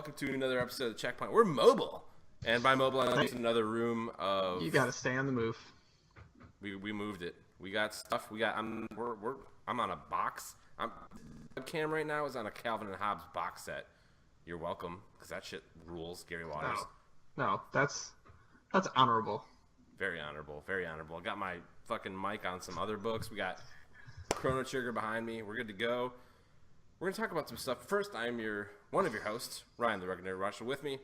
Welcome to another episode of Checkpoint. We're mobile, and by mobile I mean another room of. You gotta stay on the move. We moved it. We got stuff. I'm on a box. Webcam right now is on a Calvin and Hobbes box set. You're welcome, because that shit rules. Gary Waters. No, that's honorable. Very honorable. Very honorable. I got my fucking mic on some other books. We got Chrono Trigger behind me. We're good to go. We're going to talk about some stuff. First, I'm one of your hosts, Ryan the Rugged Nerd Watcher. With me,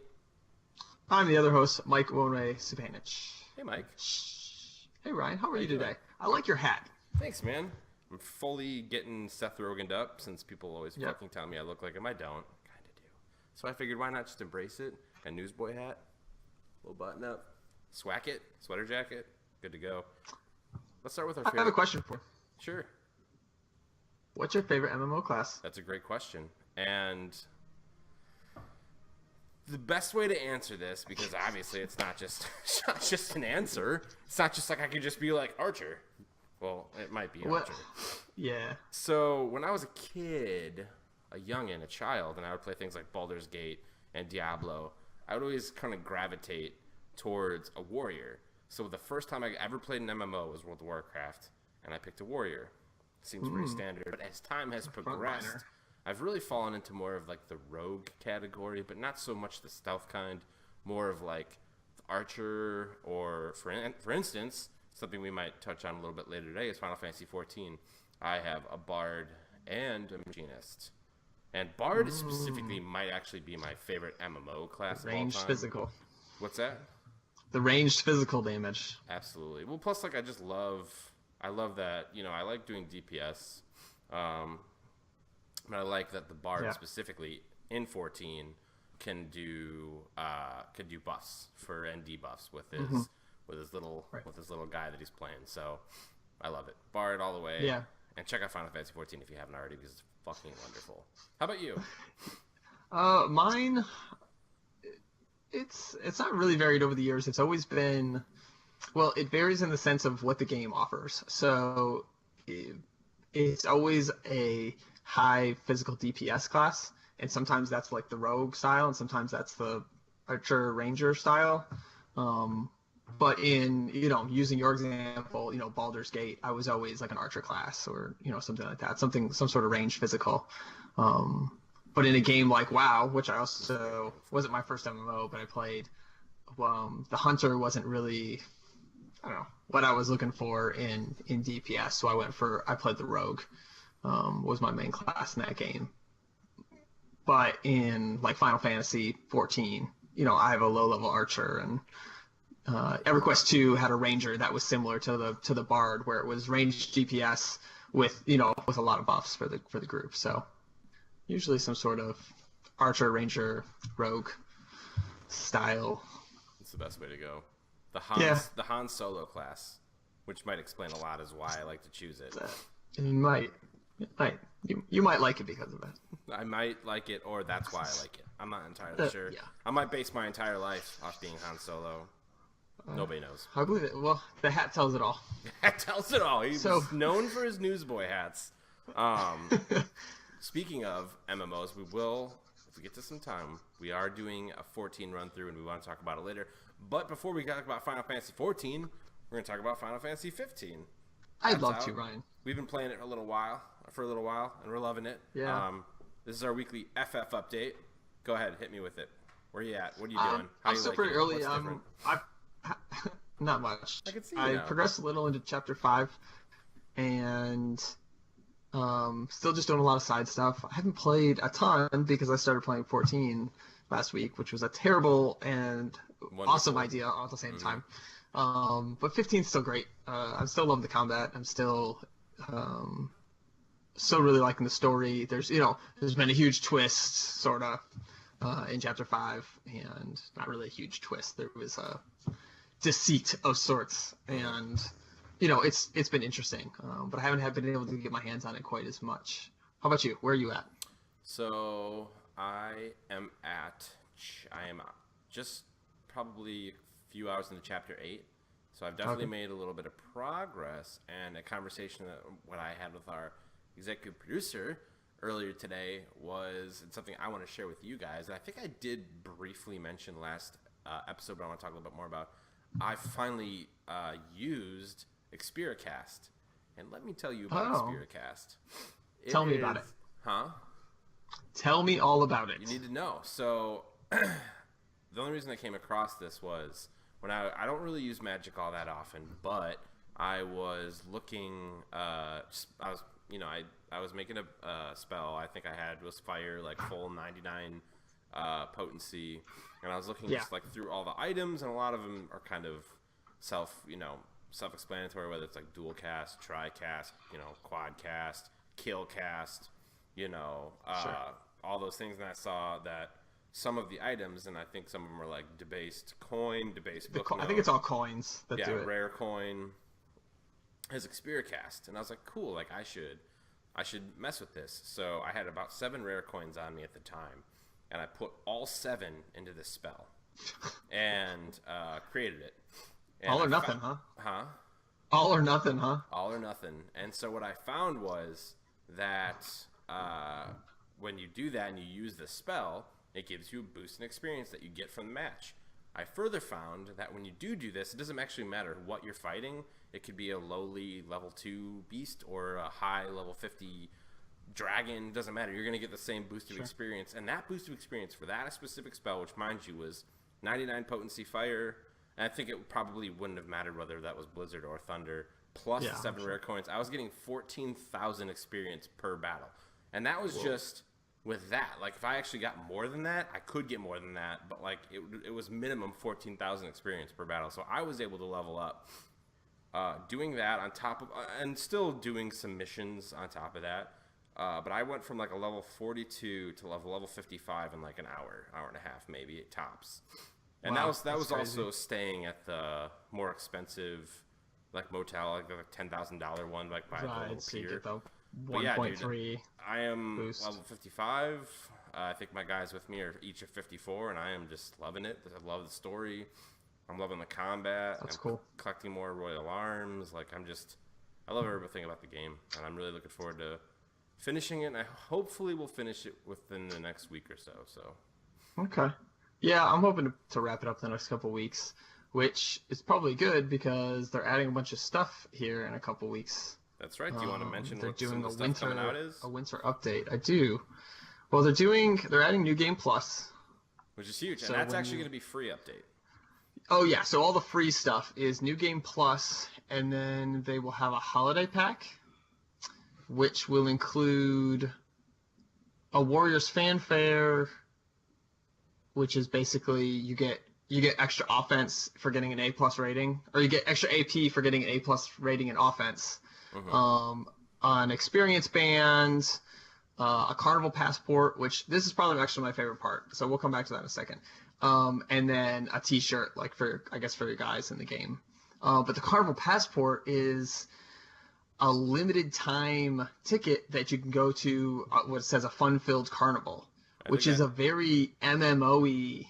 I'm the other host, Mike Wonway-Supanich. Hey, Mike. Hey, Ryan. How are you today? I like your hat. Thanks, man. I'm fully getting Seth Rogened up, since people always fucking tell me I look like him. I don't. Kind of do. So I figured, why not just embrace it? A newsboy hat, little button up, swack it, sweater jacket, good to go. Let's start with our favorite. I have a question for you. Sure. What's your favorite MMO class? That's a great question. And the best way to answer this, because obviously it's not just an answer. It's not just like I could just be like Archer. Well, it might be Archer. Yeah. So when I was a kid, a youngin', a child, and I would play things like Baldur's Gate and Diablo, I would always kind of gravitate towards a warrior. So the first time I ever played an MMO was World of Warcraft, and I picked a warrior. Seems pretty standard, but as time has progressed, I've really fallen into more of like the rogue category, but not so much the stealth kind, more of like the archer, or for instance, something we might touch on a little bit later today is Final Fantasy XIV. I have a bard and a machinist, and bard specifically might actually be my favorite MMO class of all time. Ranged physical. What's that? The ranged physical damage. Absolutely. Well, plus like I love that, I like doing DPS, but I like that the Bard specifically in 14 can do buffs for ND buffs with his little guy that he's playing. So I love it. Bard all the way. Yeah. And check out Final Fantasy 14 if you haven't already, because it's fucking wonderful. How about you? Mine, it's not really varied over the years. It's always been. Well, it varies in the sense of what the game offers. So it's always a high physical DPS class, and sometimes that's like the rogue style, and sometimes that's the archer ranger style. But in, using your example, Baldur's Gate, I was always like an archer class, or, something like that, some sort of range physical. But in a game like WoW, which I also wasn't my first MMO, but I played, the hunter wasn't really, I don't know, what I was looking for in DPS, so I played the rogue, was my main class in that game. But in like Final Fantasy 14, I have a low-level archer, and EverQuest 2 had a ranger that was similar to the bard, where it was ranged DPS with a lot of buffs for the group. So usually some sort of archer, ranger, rogue style. It's the best way to go. The Han Solo class, which might explain a lot as why I like to choose it. You might like it because of it. I might like it, or that's why I like it. I'm not entirely sure. Yeah. I might base my entire life off being Han Solo. Nobody knows. I believe it. Well, the hat tells it all. The hat tells it all. He's known for his newsboy hats. Speaking of MMOs, we will, if we get to some time, we are doing a 14 run through, and we want to talk about it later. But before we talk about Final Fantasy 14, we're going to talk about Final Fantasy 15. I'd love to, Ryan. We've been playing it for a little while, and we're loving it. Yeah. This is our weekly FF update. Go ahead, hit me with it. Where are you at? What are you doing? I'm still pretty early. Not much. I can see I progressed a little into Chapter 5, and still just doing a lot of side stuff. I haven't played a ton because I started playing 14 last week, which was a terrible and awesome idea all at the same time. But 15 is still great. I'm still loving the combat. I'm still really liking the story. There's been a huge twist sort of in Chapter 5, and not really a huge twist. There was a deceit of sorts, and it's been interesting. But I haven't been able to get my hands on it quite as much. How about you? Where are you at? So I am just probably a few hours into Chapter 8. So I've definitely made a little bit of progress, and a conversation that what I had with our executive producer earlier today was, and something I want to share with you guys. And I think I did briefly mention last episode, but I want to talk a little bit more about. I finally used ExperiCast, and let me tell you about ExperiCast. Tell me about it. Huh? Tell me all about it. You need to know. So, the only reason I came across this was when I don't really use Magic all that often, but I was looking. I was making a spell. I think I had was fire, like full 99 potency, and I was looking just like through all the items, and a lot of them are kind of self-explanatory, whether it's like dual cast, tri-cast, quad cast, kill cast, all those things. And I saw that some of the items, and I think some of them are like debased coin, debased book note. I think it's all coins that do it. Rare coin has ExperiCast, and I was like, cool, like I should mess with this. So I had about 7 rare coins on me at the time, and I put all 7 into this spell and created it. And all or nothing, huh? Huh? All or nothing, huh? All or nothing. And so what I found was that when you do that and you use the spell, it gives you a boost in experience that you get from the match. I further found that when you do this, it doesn't actually matter what you're fighting. It could be a lowly level 2 beast or a high level 50 dragon. Doesn't matter. You're going to get the same boost of experience. And that boost of experience for that specific spell, which mind you was 99 potency fire, and I think it probably wouldn't have mattered whether that was Blizzard or Thunder, plus the 7 rare coins. I was getting 14,000 experience per battle. And that was just with that. Like, if I actually got more than that, I could get more than that. But, like, it was minimum 14,000 experience per battle. So I was able to level up doing that on top of and still doing some missions on top of that. But I went from, like, a level 42 to level 55 in, like, an hour and a half, maybe, at tops. And that was also staying at the more expensive, like, motel, like the $10,000 one, like by the little pier. 1.3. I am boost. level 55. I think my guys with me are each at 54, and I am just loving it. I love the story. I'm loving the combat. That's cool. Collecting more royal arms. Like, I love everything about the game, and I'm really looking forward to finishing it. And I hopefully will finish it within the next week or so. Okay. Yeah, I'm hoping to wrap it up in the next couple weeks, which is probably good because they're adding a bunch of stuff here in a couple weeks. That's right. Do you want to mention they're what doing some of the stuff coming out is? A winter update. I do. Well, they're adding New Game Plus, which is huge, so and that's actually going to be free update. Oh yeah, so all the free stuff is New Game Plus, and then they will have a holiday pack, which will include a Warriors Fanfare, which is basically you get extra offense for getting an A+ rating, or you get extra AP for getting an A+ rating in offense. An experience band, a carnival passport, which this is probably actually my favorite part, so we'll come back to that in a second. And then a T-shirt, like for your guys in the game. But the carnival passport is a limited time ticket that you can go to what says a fun-filled carnival, which is a very MMO-y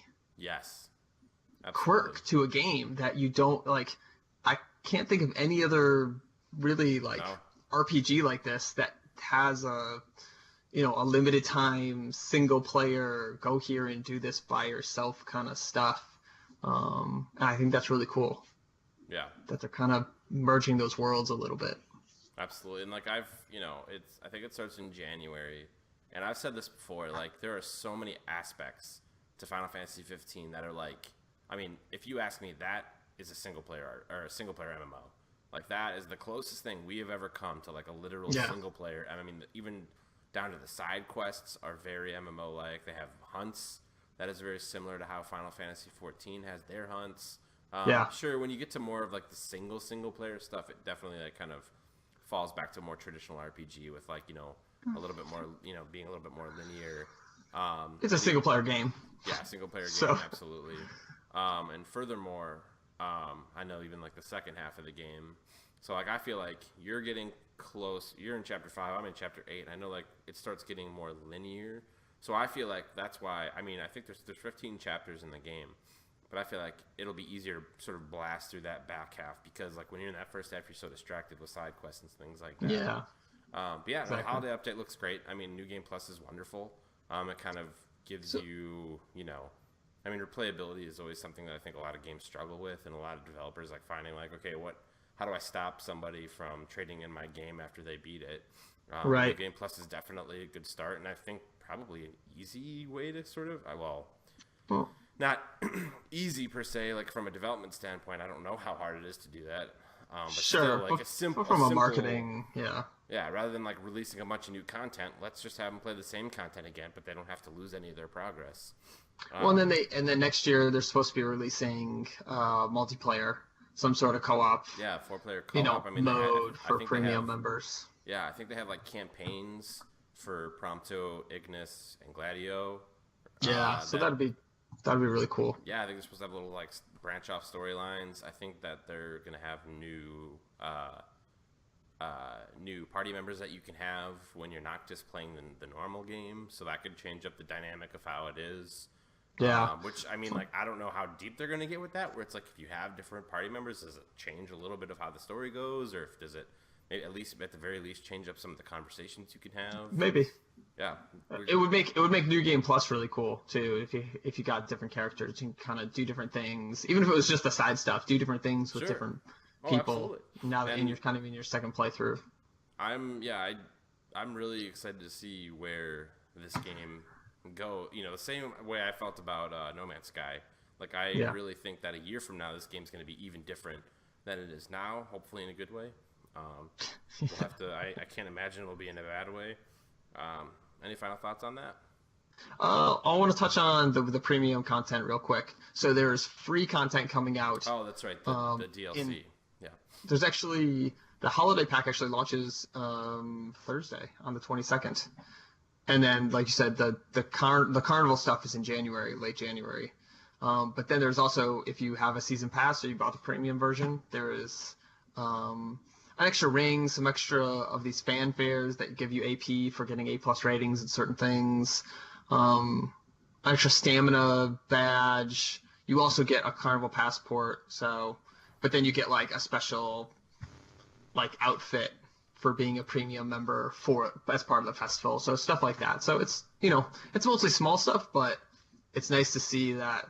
quirk to a game that you don't like. I can't think of any other really RPG like this that has a limited time single player go here and do this by yourself kind of stuff. And I think that's really cool. Yeah. That they're kind of merging those worlds a little bit. Absolutely. And like I think it starts in January, and I've said this before, like there are so many aspects to Final Fantasy 15 that are like, I mean, if you ask me, that is a single player MMO. Like that is the closest thing we have ever come to like a literal single player. And I mean, even down to the side quests are very MMO-like. They have hunts that is very similar to how Final Fantasy 14 has their hunts. Sure, when you get to more of like the single player stuff, it definitely like kind of falls back to more traditional RPG with like, a little bit more, being a little bit more linear. It's a single player game. Yeah, single player game, absolutely. And furthermore, I know even like the second half of the game. So like I feel like you're getting close. You're in chapter 5. I'm in chapter 8. I know like it starts getting more linear. So I feel like that's why. I mean, I think there's 15 chapters in the game, but I feel like it'll be easier to sort of blast through that back half because like when you're in that first half, you're so distracted with side quests and things like that. Yeah. But yeah, the Exactly. holiday update looks great. I mean, New Game Plus is wonderful. It kind of gives So you, I mean, replayability is always something that I think a lot of games struggle with, and a lot of developers like finding like, okay, how do I stop somebody from trading in my game after they beat it? New right. Game Plus is definitely a good start, and I think probably an easy way to sort of, well, Well, not easy per se, like from a development standpoint. I don't know how hard it is to do that, but still, sure, like but, a simple, but from a marketing, yeah. yeah, rather than like releasing a bunch of new content, let's just have them play the same content again, but they don't have to lose any of their progress. Well, Um, and then next year they're supposed to be releasing multiplayer, some sort of co-op, yeah, four-player co-op. I mean, mode I for think they have, premium members. yeah, I think they have like campaigns for Prompto, Ignis, and Gladio. Yeah, so That that'd be really cool. Yeah, I think they're supposed to have little like branch off storylines. I think that they're gonna have new party members that you can have when you're not just playing the normal game. So that could change up the dynamic of how it is. Yeah. Which I mean, like I don't know how deep they're gonna get with that. Where it's like if you have different party members, does it change a little bit of how the story goes, or if does it maybe at the very least change up some of the conversations you can have? Maybe. Yeah, It would make New Game Plus really cool too if you got different characters and kind of do different things. Even if it was just the side stuff, do different things with sure. different Oh, people. absolutely. Now that And you're kind of in your second playthrough. I'm really excited to see where this game go. The same way I felt about No Man's Sky. Like I Yeah. really think that a year from now, this game's going to be even different than it is now. Hopefully, in a good way. We'll have to. I can't imagine it'll be in a bad way. Any final thoughts on that? I want to touch on the premium content real quick. So there's free content coming out. Oh, that's right. The DLC. Yeah. There's actually the holiday pack actually launches Thursday on the 22nd, and then like you said, the carnival stuff is in January, late January. But then there's also if you have a season pass or you bought the premium version, there is an extra ring, some extra of these fanfares that give you AP for getting A+ ratings and certain things. An extra stamina badge. You also get a carnival passport. So, but then you get like a special like outfit for being a premium member for as part of the festival. So stuff like that. So it's it's mostly small stuff, but it's nice to see that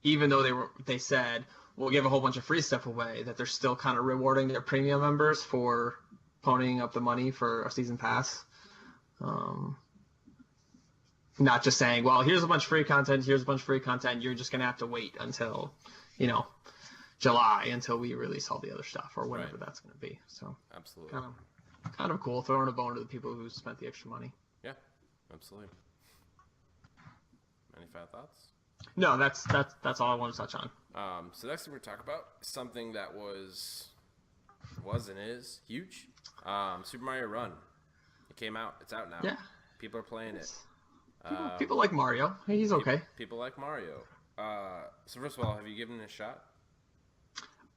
even though they said we'll give a whole bunch of free stuff away, that they're still kind of rewarding their premium members for ponying up the money for a season pass. Not just saying, well, here's a bunch of free content, you're just gonna have to wait until, July until we release all the other stuff or whatever Right. that's gonna be. So Absolutely. kind of cool, throwing a bone to the people who spent the extra money. Yeah. Absolutely. Any final thoughts? No, that's all I want to touch on. So next thing we're talking about is something that was and is huge. Super Mario Run. It came out. It's out now. Yeah. People are playing it. People like Mario. He's okay. People like Mario. So first of all, have you given it a shot?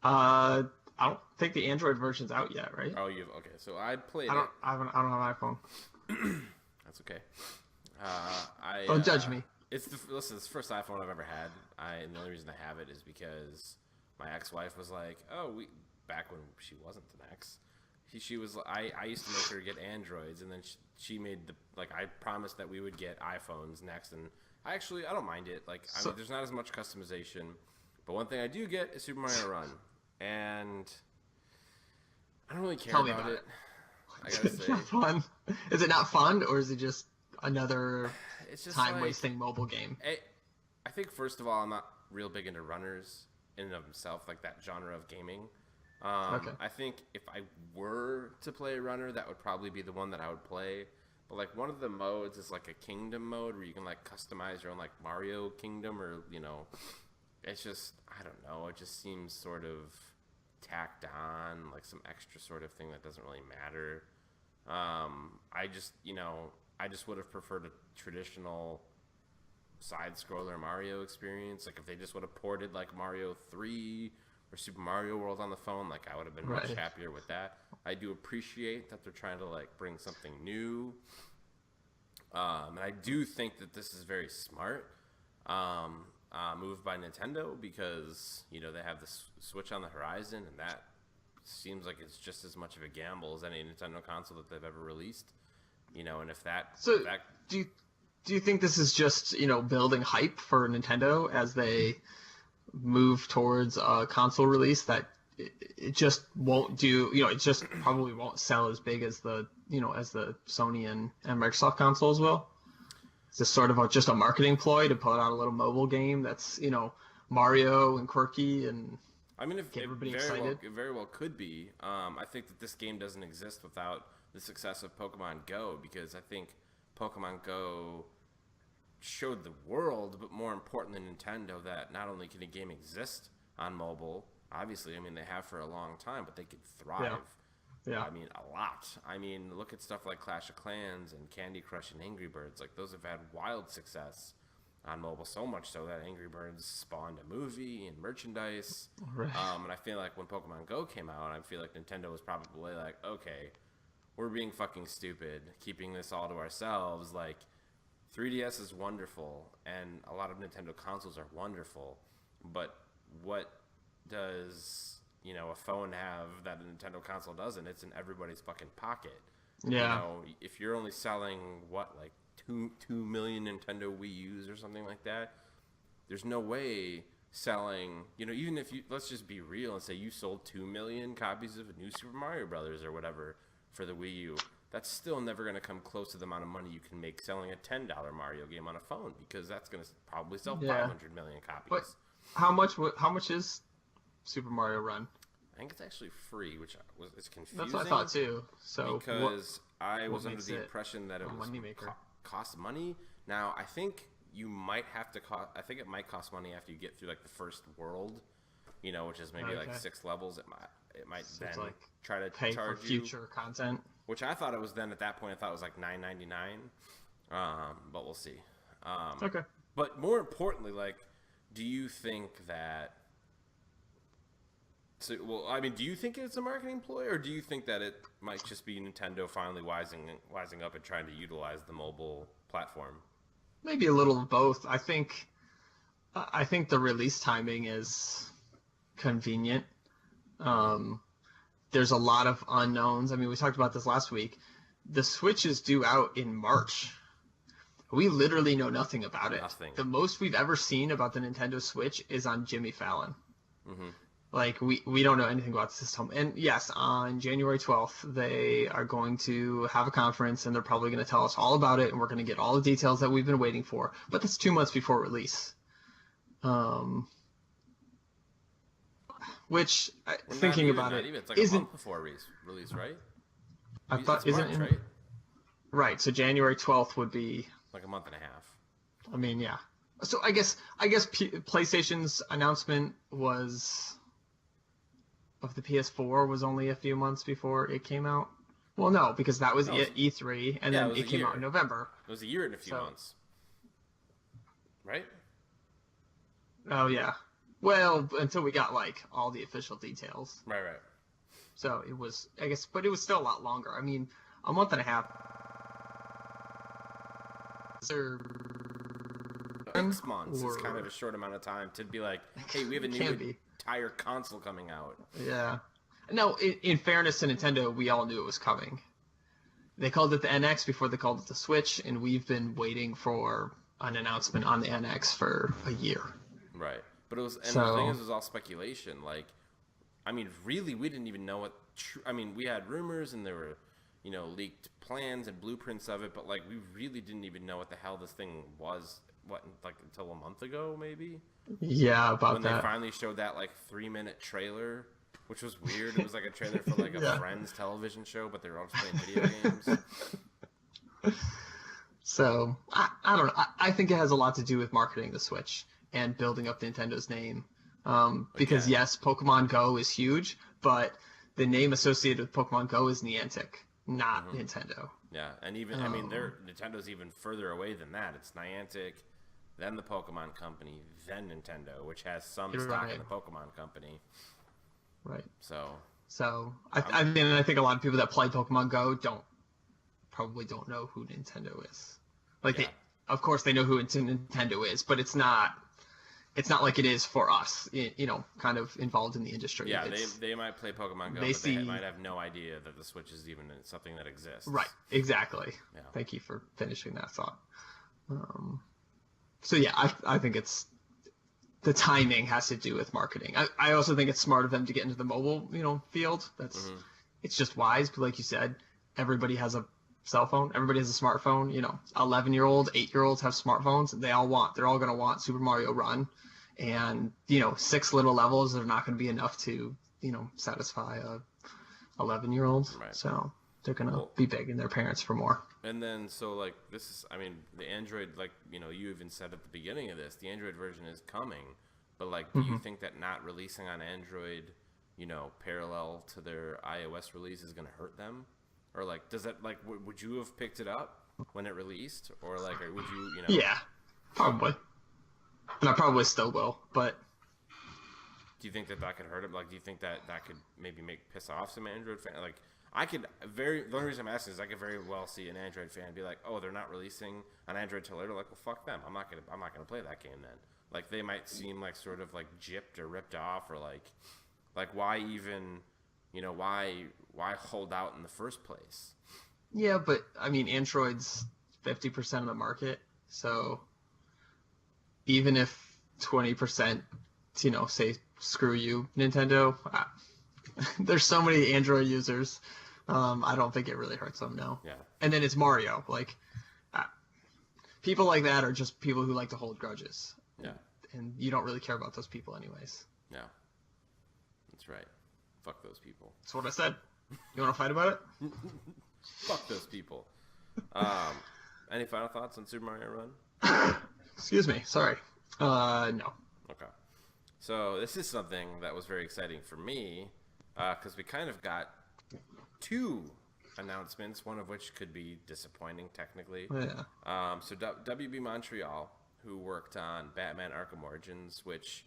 I don't think the Android version's out yet, right? Oh, you've okay. So I played I don't. it. I don't have an iPhone. That's okay. Don't judge me. It's it's the first iPhone I've ever had. And the only reason I have it is because my ex-wife was like, "Oh, back when she wasn't an ex, she was. I used to make her get Androids, and then she made I promised that we would get iPhones next, and I don't mind it. Like, I mean, there's not as much customization, but one thing I do get is Super Mario Run, and I don't really care Tell me about about it. I gotta It's say, not fun. Is it not fun, or is it just another it's just time-wasting mobile game? I think first of all, I'm not real big into runners in and of themselves, like that genre of gaming. Okay. I think if I were to play a runner, that would probably be the one that I would play. But like one of the modes is like a kingdom mode where you can like customize your own like Mario kingdom, or it's just I don't know. It just seems sort of tacked on, like some extra sort of thing that doesn't really matter. I just would have preferred a traditional side-scroller Mario experience. Like if they just would have ported like Mario 3 or Super Mario World on the phone, like I would have been much Right. happier with that. I do appreciate that they're trying to like bring something new, and I do think that this is very smart move by Nintendo because they have the Switch on the horizon, and that seems like it's just as much of a gamble as any Nintendo console that they've ever released. And if that, So, that do you think this is just, building hype for Nintendo as they move towards a console release that it just won't do, it just probably won't sell as big as the Sony and Microsoft consoles will? Is this sort of just a marketing ploy to put out a little mobile game that's, Mario and quirky and I mean, if get everybody very excited? it very well could be. I think that this game doesn't exist without the success of Pokemon Go, because I think Pokemon Go showed the world, but more important than Nintendo, that not only can a game exist on mobile, obviously, I mean, they have for a long time, but they could thrive. Yeah. I mean, a lot. I mean, look at stuff like Clash of Clans and Candy Crush and Angry Birds. Like, those have had wild success on mobile, so much so that Angry Birds spawned a movie and merchandise. Right. And I feel like when Pokemon Go came out, I feel like Nintendo was probably like, okay, we're being fucking stupid, keeping this all to ourselves. Like, 3DS is wonderful, and a lot of Nintendo consoles are wonderful, but what does, a phone have that a Nintendo console doesn't? It's in everybody's fucking pocket. Yeah. If you're only selling, like 2 million Nintendo Wii U's or something like that, there's no way selling, even if let's just be real and say you sold 2 million copies of New Super Mario Brothers or whatever for the Wii U, that's still never going to come close to the amount of money you can make selling a $10 Mario game on a phone, because that's going to probably sell 500 million copies. But how much is Super Mario Run? I think it's actually free, which is confusing. That's what I thought too. So because I was under makes the it impression that it a was moneymaker? cost money. Now I think you might have to cost. I think it might cost money after you get through like the first world, which is maybe like 6 levels. It might So then it's like try to pay charge for future content. which I thought it was then at that point. I thought it was like $9.99, but we'll see. Okay. But more importantly, like, do you think that? So, well, I mean, do you think it's a marketing ploy, or do you think that it might just be Nintendo finally wising up and trying to utilize the mobile platform? Maybe a little of both. I think the release timing is convenient. There's a lot of unknowns. I mean, we talked about this last week. The Switch is due out in March. We literally know nothing about it. Nothing. The most we've ever seen about the Nintendo Switch is on Jimmy Fallon. Mm-hmm. Like, we don't know anything about the system. And yes, on January 12th, they are going to have a conference, and they're probably going to tell us all about it, and we're going to get all the details that we've been waiting for. But that's 2 months before release. Which, thinking about it, it's like a month before release, right? I thought, it's March, right? Right, so January 12th would be like a month and a half. I mean, yeah. So I guess PlayStation's announcement of the PS4 was only a few months before it came out. Well, no, because that was E3, and then it came out in November. It was a year and a few months, right? Oh yeah. Well, until we got like all the official details. Right. So it was, I guess, but it was still a lot longer. I mean, a month and a half. 6 months is kind of a short amount of time to be like, hey, we have a new entire console coming out. Yeah. No, in fairness to Nintendo, we all knew it was coming. They called it the NX before they called it the Switch, and we've been waiting for an announcement on the NX for a year. Right. But the thing is, it was all speculation. Like, I mean, really, we didn't even know what. I mean, we had rumors, and there were, leaked plans and blueprints of it, but like, we really didn't even know what the hell this thing was. Until a month ago, maybe? Yeah, about when that. When they finally showed that, 3-minute trailer, which was weird. It was like a trailer for, a Friends television show, but they were all just playing video games. So, I don't know. I think it has a lot to do with marketing the Switch and building up Nintendo's name. Because, yes, Pokemon Go is huge, but the name associated with Pokemon Go is Niantic, not Nintendo. Yeah, and even, Nintendo's even further away than that. It's Niantic, then the Pokemon Company, then Nintendo, which has some stock in the Pokemon Company. Right. So I think a lot of people that play Pokemon Go probably don't know who Nintendo is. Of course they know who Nintendo is, but it's not it's not like it is for us, kind of involved in the industry. Yeah, they might play Pokemon Go, but they might have no idea that the Switch is even something that exists. Right, exactly. Yeah. Thank you for finishing that thought. So yeah, I think it's the timing has to do with marketing. I also think it's smart of them to get into the mobile, field. That's it's just wise. But like you said, everybody has a cell phone. Everybody has a smartphone. 11-year-old, 8-year-olds have smartphones. They're all going to want Super Mario Run, and 6 little levels are not going to be enough to satisfy a 11-year-old. Right. So they're going to be begging their parents for more. And then, so, like, this is, I mean, the Android, like, you even said at the beginning of this, the Android version is coming. But, like, do you think that not releasing on Android, parallel to their iOS release is going to hurt them? Or, like, does that, like, would you have picked it up when it released? Or, like, or would you, Yeah, probably. And I probably still will, but... Do you think that could hurt it? Like, do you think that could maybe piss off some Android fans? Like, the only reason I'm asking is I could very well see an Android fan be like, oh, they're not releasing on Android till later. Like, well, fuck them. I'm not gonna play that game then. Like, they might seem like sort of like gypped or ripped off, or like why even, why hold out in the first place? Yeah, but I mean, Android's 50% of the market, so even if 20%, say screw you, Nintendo. There's so many Android users. I don't think it really hurts them, no. Yeah. And then it's Mario. Like, people like that are just people who like to hold grudges. Yeah. And you don't really care about those people anyways. Yeah. That's right. Fuck those people. That's what I said. You want to fight about it? Fuck those people. Any final thoughts on Super Mario Run? Excuse me. Sorry. No. Okay. So this is something that was very exciting for me, because we kind of got 2 announcements, one of which could be disappointing technically. Yeah. So WB Montreal, who worked on Batman Arkham Origins, which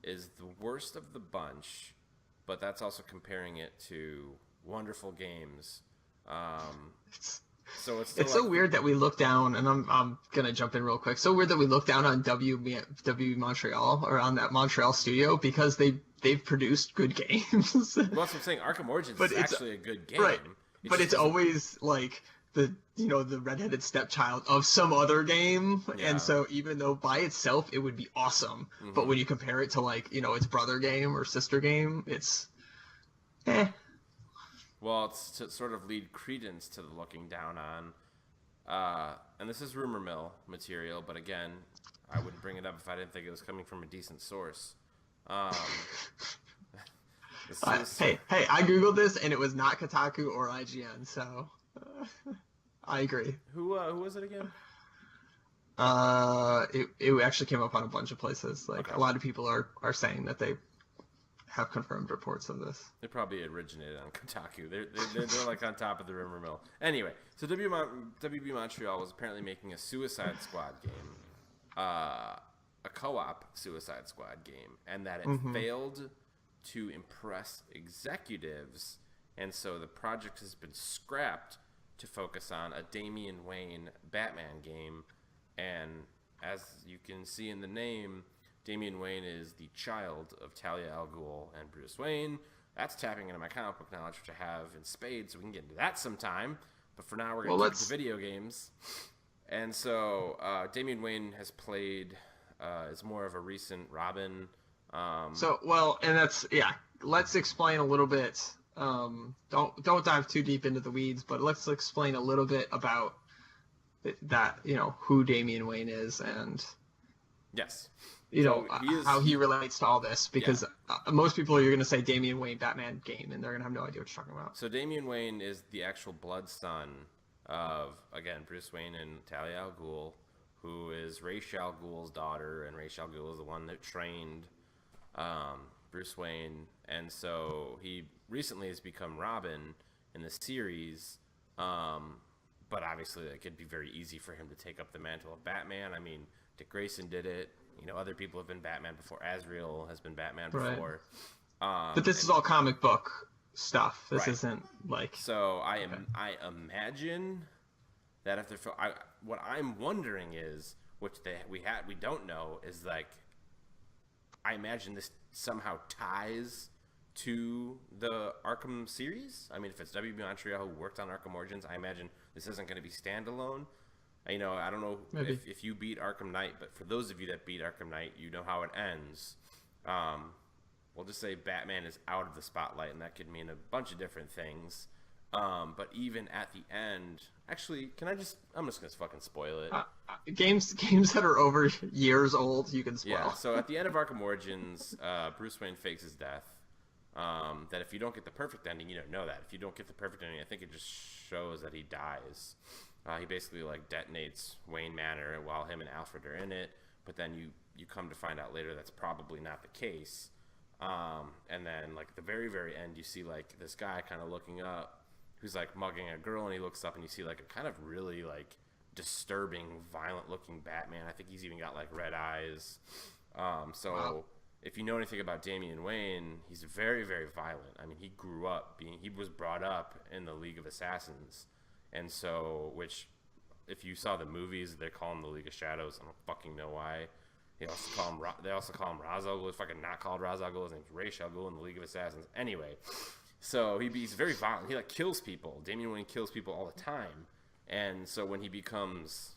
is the worst of the bunch, but that's also comparing it to wonderful games. So it's so weird that we look down, and I'm gonna jump in real quick. So weird that we look down on WB Montreal, or on that Montreal studio, because they've produced good games. Well, that's what I'm saying. Arkham Origins is actually a good game. Right. But it's always like the redheaded stepchild of some other game, and so even though by itself it would be awesome, but when you compare it to its brother game or sister game, it's Well, it's to sort of lead credence to the looking down on, and this is rumor mill material, but again, I wouldn't bring it up if I didn't think it was coming from a decent source. Hey, I googled this and it was not Kotaku or IGN, so I agree. Who was it again? It actually came up on a bunch of places. A lot of people are saying that they have confirmed reports of this. They probably originated on Kotaku. They're like on top of the rumor mill. Anyway, so WB Montreal was apparently making a Suicide Squad game, a co-op Suicide Squad game, and that it failed to impress executives, and so the project has been scrapped to focus on a Damian Wayne Batman game. And as you can see in the name, Damian Wayne is the child of Talia al Ghul and Bruce Wayne. That's tapping into my comic book knowledge, which I have in spades, so we can get into that sometime. But for now, we're going to keep the video games. And so Damian Wayne has played, is more of a recent Robin. Let's explain a little bit. Don't dive too deep into the weeds, but let's explain a little bit about that, who Damian Wayne is, and yes, how he relates to all this, because most people, you're going to say Damian Wayne Batman game, and they're going to have no idea what you're talking about. So Damian Wayne is the actual blood son of, again, Bruce Wayne and Talia al Ghul, who is Ra's al Ghul's daughter, and Ra's al Ghul is the one that trained Bruce Wayne, and so he recently has become Robin in the series, but obviously it'd be very easy for him to take up the mantle of Batman. I mean, Dick Grayson did it. Other people have been Batman before. Azrael has been Batman before. Right. But this is all comic book stuff. This isn't like... So I imagine that if they're... what I'm wondering is, which we don't know, is like, I imagine this somehow ties to the Arkham series. I mean, if it's W.B. Montreal who worked on Arkham Origins, I imagine this isn't going to be standalone. You know, I don't know if you beat Arkham Knight, but for those of you that beat Arkham Knight, you know how it ends. We'll just say Batman is out of the spotlight, and that could mean a bunch of different things. But even at the end, actually, I'm just gonna fucking spoil it. Games that are over years old, you can spoil. Yeah. So at the end of Arkham Origins, Bruce Wayne fakes his death. That if you don't get the perfect ending, you don't know that. If you don't get the perfect ending, I think it just shows that he dies. He basically like detonates Wayne Manor while him and Alfred are in it. But then you come to find out later that's probably not the case. And then like at the very, very end, you see like this guy kind of looking up who's like mugging a girl, and he looks up and you see like a kind of really like disturbing, violent looking Batman. I think he's even got like red eyes. Wow. If you know anything about Damian Wayne, he's very, very violent. I mean, he was brought up in the League of Assassins. And so, which, if you saw the movies, they call him the League of Shadows. I don't fucking know why. They also call him Ra's al Ghul. It's fucking not called Ra's al Ghul. His name's Ra's al Ghul in the League of Assassins. Anyway, so he's very violent. He like kills people. Damian Wayne kills people all the time. And so when he becomes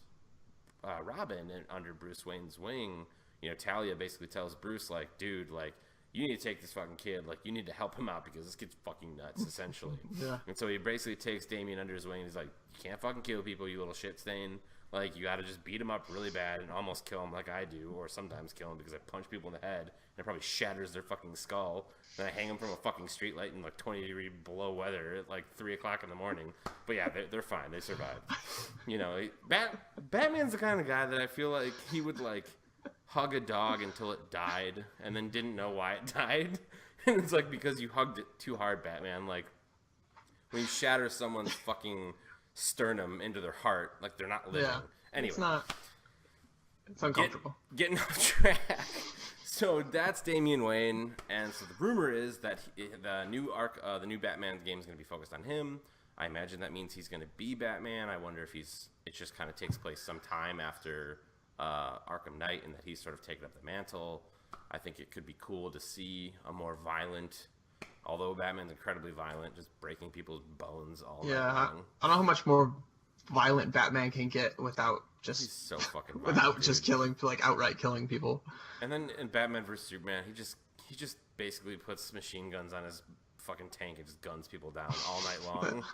Robin and under Bruce Wayne's wing, you know, Talia basically tells Bruce like, dude, like, you need to take this fucking kid. Like, you need to help him out because this kid's fucking nuts, essentially. Yeah. And so he basically takes Damian under his wing. He's like, you can't fucking kill people, you little shit stain. Like, you got to just beat him up really bad and almost kill him like I do, or sometimes kill him because I punch people in the head and it probably shatters their fucking skull. Then I hang them from a fucking streetlight in like 20-degree below weather at like 3 o'clock in the morning. But yeah, they're fine. They survived. You know, Batman's the kind of guy that I feel like he would like hug a dog until it died and then didn't know why it died. And it's like because you hugged it too hard, Batman. Like when you shatter someone's fucking sternum into their heart, like they're not living. Yeah, anyway, it's uncomfortable. Getting off track. So that's Damian Wayne, and so the rumor is that the new Batman game is going to be focused on him. I imagine that means he's going to be Batman. I wonder if it just kind of takes place sometime after Arkham Knight, and that he's sort of taken up the mantle. I think it could be cool to see a more violent, although Batman's incredibly violent, just breaking people's bones all night long. I don't know how much more violent Batman can get without he's so fucking violent, without just killing, like outright killing people. And then in Batman vs Superman, he just basically puts machine guns on his fucking tank and just guns people down all night long.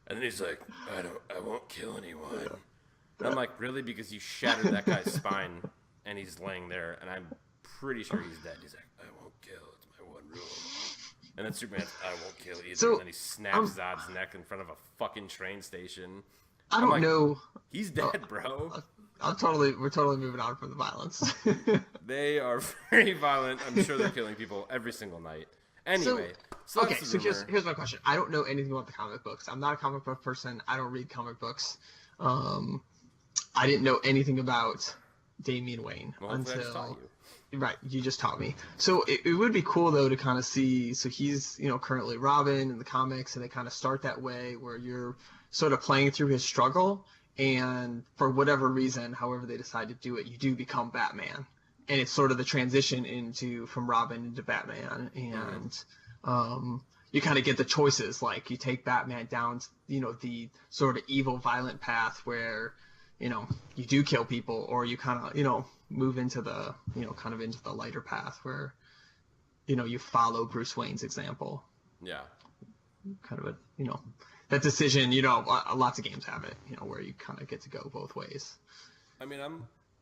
And then he's like, I won't kill anyone. And I'm like, really? Because you shattered that guy's spine and he's laying there, and I'm pretty sure he's dead. He's like, I won't kill. It's my one rule. And then Superman's, I won't kill either. So, and then he snaps Zod's neck in front of a fucking train station. I don't know. He's dead, bro. We're totally moving on from the violence. They are very violent. I'm sure they're killing people every single night. Anyway, so here's my question. I don't know anything about the comic books. I'm not a comic book person. I don't read comic books. I didn't know anything about Damian Wayne until you just taught me. So it would be cool though to kind of see. So he's currently Robin in the comics, and they kind of start that way where you're sort of playing through his struggle, and for whatever reason, however they decide to do it, you do become Batman, and it's sort of the transition from Robin into Batman, and you kind of get the choices, like you take Batman down the sort of evil violent path where you do kill people, or you kind of move into the kind of into the lighter path where you follow Bruce Wayne's example. Yeah, kind of a that decision, lots of games have it, where you kind of get to go both ways. I mean,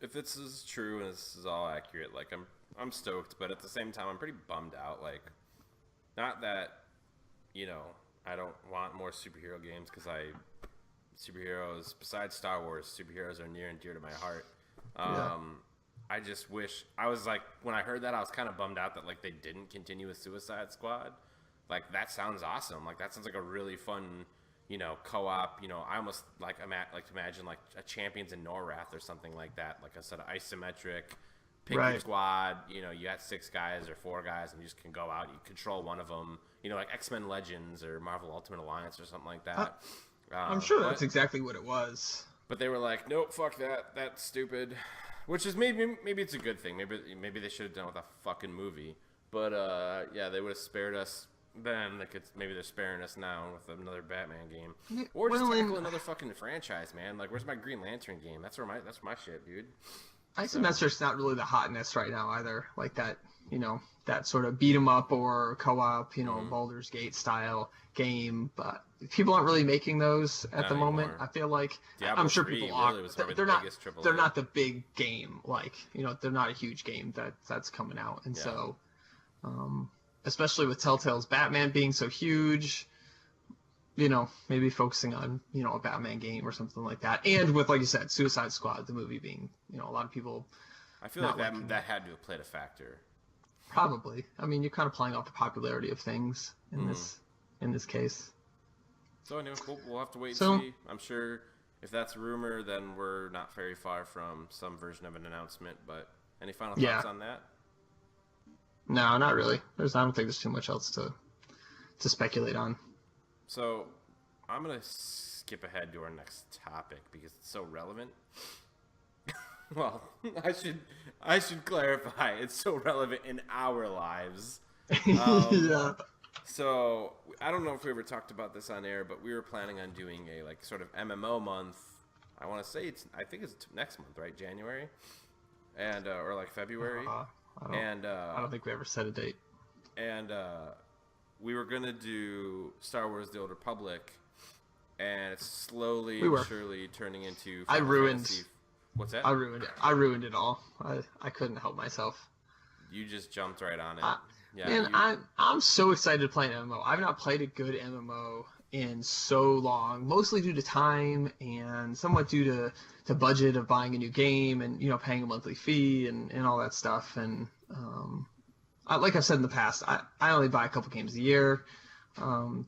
if this is true and this is all accurate, like I'm stoked, but at the same time, I'm pretty bummed out. Like, not that, I don't want more superhero games, because superheroes, besides Star Wars, superheroes are near and dear to my heart. I just wish, I was like, when I heard that, I was kind of bummed out that like they didn't continue with Suicide Squad. Like, that sounds awesome. Like, that sounds like a really fun, co-op. I almost like to imagine like a Champions in Norrath or something like that. Like a sort of isometric pick your squad. You got 6 guys or 4 guys, and you just can go out. You control one of them. Like X-Men Legends or Marvel Ultimate Alliance or something like that. I'm sure that's exactly what it was. But they were like, nope, fuck that. That's stupid. Which is maybe it's a good thing. Maybe they should have done with a fucking movie. But yeah, they would have spared us then. Maybe they're sparing us now with another Batman game, or just tackle another fucking franchise, man. Like, where's my Green Lantern game? That's my shit, dude. Isometric's not really the hotness right now either. Like that, that sort of beat 'em up or co-op, Baldur's Gate style game. But people aren't really making those at the moment. I feel like Diablo I'm sure 3 people really are. was probably They're the not. biggest AAA. They're not the big game. Like they're not a huge game that's coming out. And so, especially with Telltale's Batman being so huge. Maybe focusing on, a Batman game or something like that. And with, like you said, Suicide Squad, the movie being, a lot of people. I feel like that had to have played a factor. Probably. I mean, you're kind of playing off the popularity of things in this case. So anyway, we'll have to wait and see. I'm sure if that's a rumor, then we're not very far from some version of an announcement. But any final thoughts on that? No, not really. I don't think there's too much else to speculate on. So, I'm going to skip ahead to our next topic because it's so relevant. Well, I should clarify. It's so relevant in our lives. Yeah. So, I don't know if we ever talked about this on air, but we were planning on doing a sort of MMO month. I want to say I think it's next month, right? January? And or like February. I don't think we ever set a date. And we were going to do Star Wars The Old Republic, and it's slowly and surely turning into Final Fantasy. What's that? I ruined it. I ruined it all. I couldn't help myself. You just jumped right on it. I'm so excited to play an MMO. I've not played a good MMO in so long, mostly due to time and somewhat due to budget of buying a new game and, paying a monthly fee and all that stuff. And like I've said in the past, I only buy a couple games a year,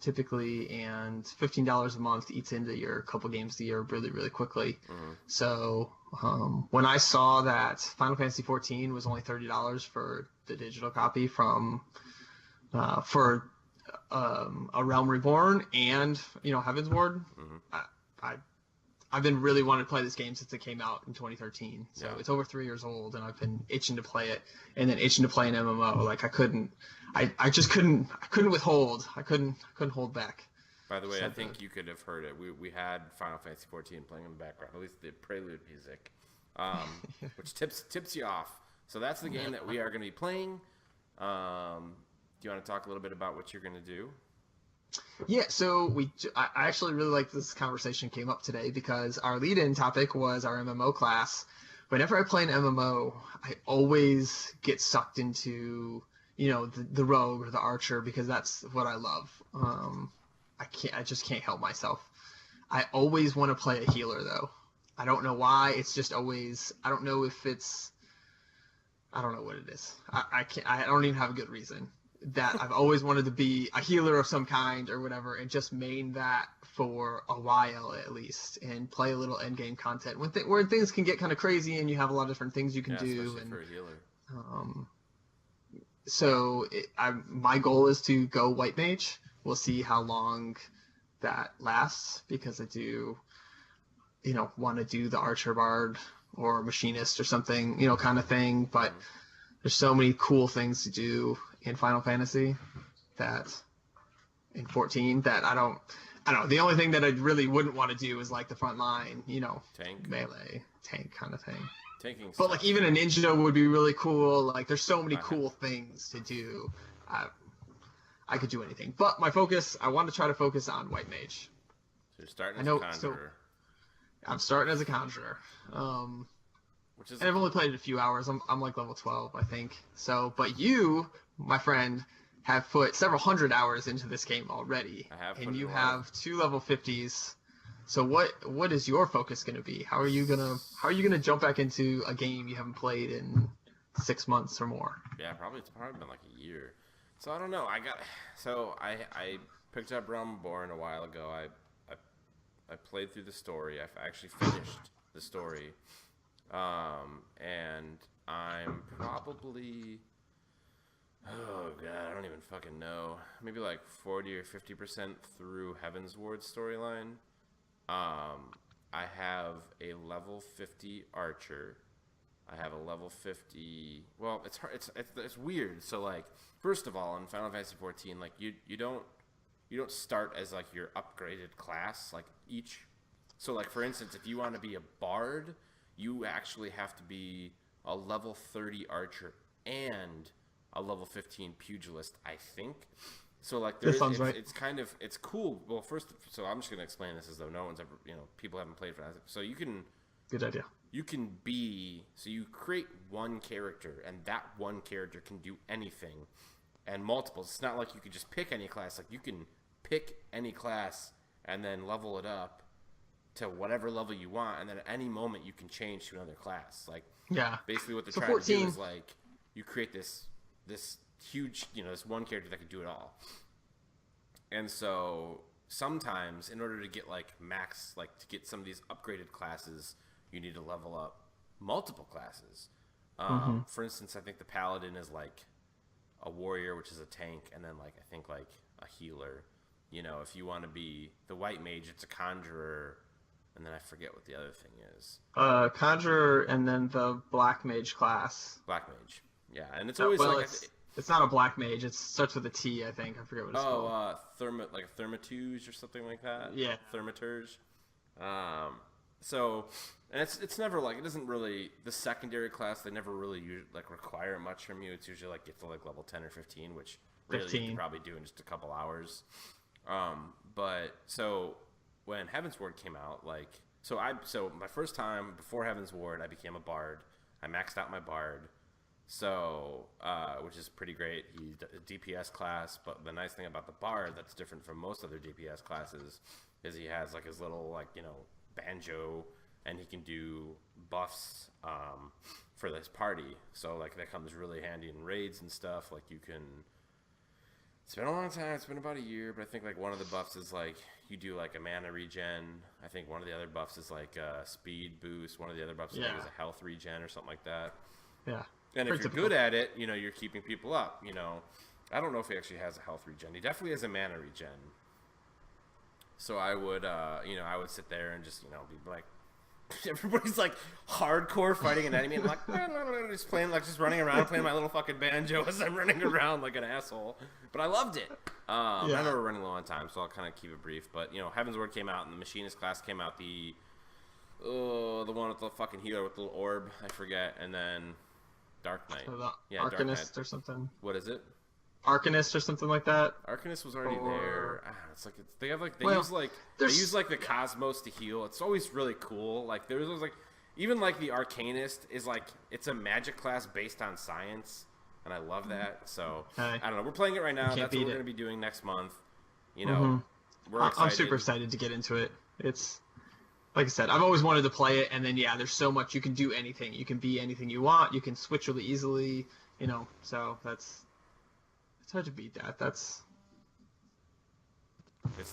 typically, and $15 a month eats into your couple games a year really, really quickly. Mm-hmm. So when I saw that Final Fantasy XIV was only $30 for the digital copy for A Realm Reborn and Heavensward, mm-hmm. I've been really wanting to play this game since it came out in 2013. So it's over 3 years old, and I've been itching to play it, and then itching to play an MMO. Like I just couldn't withhold. I couldn't hold back. By the way, I think you could have heard it. We had Final Fantasy XIV playing in the background, at least the prelude music, which tips you off. So that's the game that we are going to be playing. Do you want to talk a little bit about what you're going to do? Yeah, so I actually really like this conversation came up today because our lead-in topic was our MMO class. Whenever I play an MMO, I always get sucked into, the rogue or the archer because that's what I love. I just can't help myself. I always want to play a healer though. I don't know why. It's just always. I don't know if it's. I don't know what it is. I can't. I don't even have a good reason. That I've always wanted to be a healer of some kind or whatever, and just main that for a while at least, and play a little end game content where things can get kind of crazy and you have a lot of different things you can do. Especially for a healer. So my goal is to go white mage. We'll see how long that lasts because I do, want to do the archer bard or machinist or something, kind of thing. But there's so many cool things to do in Final Fantasy in 14 that I don't know. The only thing that I really wouldn't want to do is like the front line, tank, melee, tank kind of thing. Tanking. But like even a ninja would be really cool. Like there's so many cool things to do. I could do anything. But I want to try to focus on white mage. So you're starting as a conjurer. I'm starting as a conjurer. And I've only played it a few hours. I'm like level 12, I think. So, but you, my friend, have put several hundred hours into this game already. I have. And you have 2 level 50s. So what is your focus going to be? How are you gonna jump back into a game you haven't played in 6 months or more? Yeah, it's probably been like a year. So I don't know. I picked up Realm Reborn a while ago. I played through the story. I actually finished the story. And I'm probably, oh god, I don't even fucking know. Maybe like 40 or 50% through Heavensward storyline. I have a level 50 archer. I have a level 50. Well, it's hard. It's weird. So like, first of all, in Final Fantasy 14, like you don't start as like your upgraded class like each. So like for instance, if you want to be a bard, you actually have to be a level 30 archer and a level 15 pugilist, I think. So like right. it's kind of it's cool. Well, first, so I'm just gonna explain this as though no one's ever people haven't played for that. So you can Good idea. you can be so you create one character and that one character can do anything and multiples. It's not like you could just pick any class. Like you can pick any class and then level it up to whatever level you want, and then at any moment you can change to another class. Like basically what they're trying 14... to do is like you create this huge this one character that can do it all. And so sometimes in order to get like max, like to get some of these upgraded classes, you need to level up multiple classes. For instance, I think the paladin is like a warrior, which is a tank, and then like I think like a healer. If you want to be the white mage, it's a conjurer, and then I forget what the other thing is. Conjurer, and then the black mage class. Black mage, yeah, and it's always it's not a black mage. It starts with a T, I think. I forget what it's called. Like a thermatuge or something like that. Yeah, thermaturge. So, and it's never like, it doesn't really, the secondary class, they never really require much from you. It's usually like get to like level 10 or 15, which really 15. You can probably do in just a couple hours. But so when Heaven's Ward came out, so my first time before Heaven's Ward, I became a bard. I maxed out my bard. So, which is pretty great. He's a DPS class, but the nice thing about the bard that's different from most other DPS classes is he has like his little banjo, and he can do buffs for this party. So like that comes really handy in raids and stuff. Like you can. It's been a long time. It's been about a year, but I think like one of the buffs is like you do like a mana regen. I think one of the other buffs is like a speed boost. One of the other buffs is a health regen or something like that. Yeah. And if you're good at it, you're keeping people up. I don't know if he actually has a health regen. He definitely has a mana regen. So I would, I would sit there and just, be like, everybody's like hardcore fighting an enemy. And I'm like, just playing, just running around, playing my little fucking banjo as I'm running around like an asshole. But I loved it. I know we're running low on time, so I'll kind of keep it brief. But Heaven's Ward came out, and the Machinist class came out. The one with the fucking healer with the little orb, I forget, and then Dark Knight. So Arcanist or something. What is it? Arcanist or something like that. Arcanist was already there. They use the Cosmos to heal. It's always really cool. Like there's always even the Arcanist is it's a magic class based on science, and I love that. So I don't know. We're playing it right now. That's what we're gonna be doing next month. We're excited. I'm super excited to get into it. It's like I said, I've always wanted to play it, and then there's so much. You can do anything. You can be anything you want. You can switch really easily. So it's hard to beat that. It's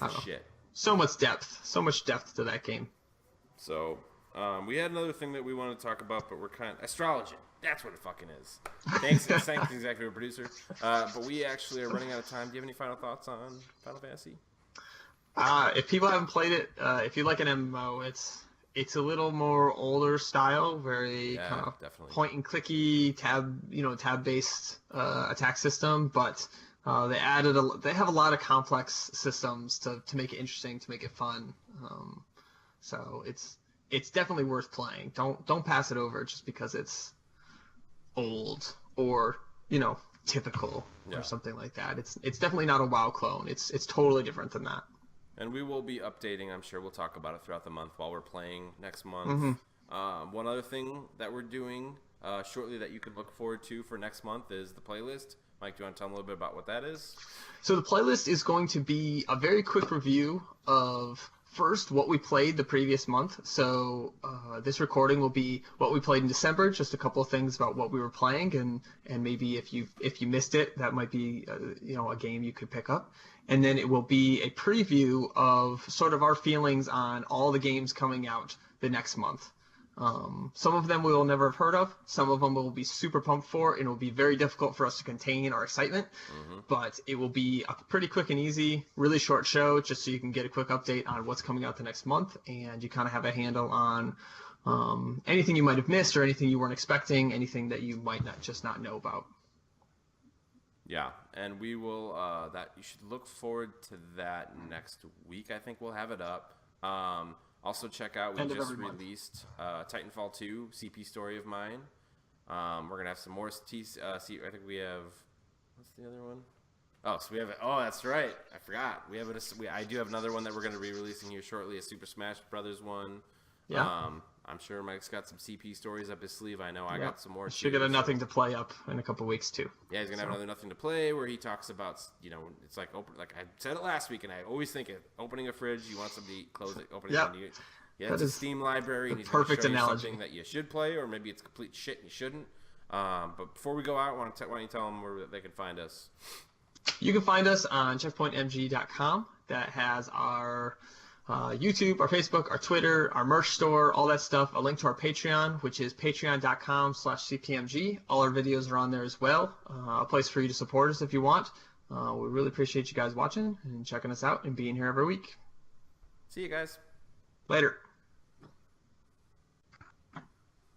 the shit. So much depth to that game. So we had another thing that we wanted to talk about, but we're astrology. That's what it fucking is. Thanks, executive producer. But we actually are running out of time. Do you have any final thoughts on Final Fantasy? If people haven't played it, if you like an MMO, it's a little more older style, very kind of point and clicky tab based attack system, but they have a lot of complex systems to make it interesting, to make it fun. So it's definitely worth playing. Don't pass it over just because it's old or typical or something like that. It's definitely not a WoW clone. It's totally different than that. And we will be updating. I'm sure we'll talk about it throughout the month while we're playing next month. One other thing that we're doing shortly that you can look forward to for next month is the playlist. Mike, do you want to tell them a little bit about what that is? So the playlist is going to be a very quick review of first what we played the previous month. So this recording will be what we played in December, just a couple of things about what we were playing, and maybe if you missed it, that might be a game you could pick up. And then it will be a preview of sort of our feelings on all the games coming out the next month. Some of them we will never have heard of. Some of them we'll be super pumped for, and it will be very difficult for us to contain our excitement. But it will be a pretty quick and easy, really short show, just so you can get a quick update on what's coming out the next month, and you kind of have a handle on anything you might have missed or anything you weren't expecting, anything that you might not know about. Yeah, and we will. That you should look forward to that next week. I think we'll have it up. Also, check out we just released Titanfall 2 CP story of mine. We're gonna have some more I think we have. What's the other one? Oh, so we have. Oh, that's right. I forgot. I do have another one that we're gonna be releasing here shortly. A Super Smash Brothers one. Yeah. I'm sure Mike's got some CP stories up his sleeve. I know I got some more. Should get a nothing to play up in a couple weeks too. Yeah, he's gonna have another nothing to play where he talks about, it's like like I said it last week, and I always think it opening a fridge, you want somebody to close it, open it. Yeah, it's a Steam library, and he's perfect gonna show analogy. you something that you should play, or maybe it's complete shit and you shouldn't. But before we go out, why don't you tell them where they can find us? You can find us on checkpointmg.com. That has our YouTube, our Facebook, our Twitter, our merch store, all that stuff. A link to our Patreon, which is patreon.com/cpmg. All our videos are on there as well. A place for you to support us if you want. We really appreciate you guys watching and checking us out and being here every week. See you guys. Later.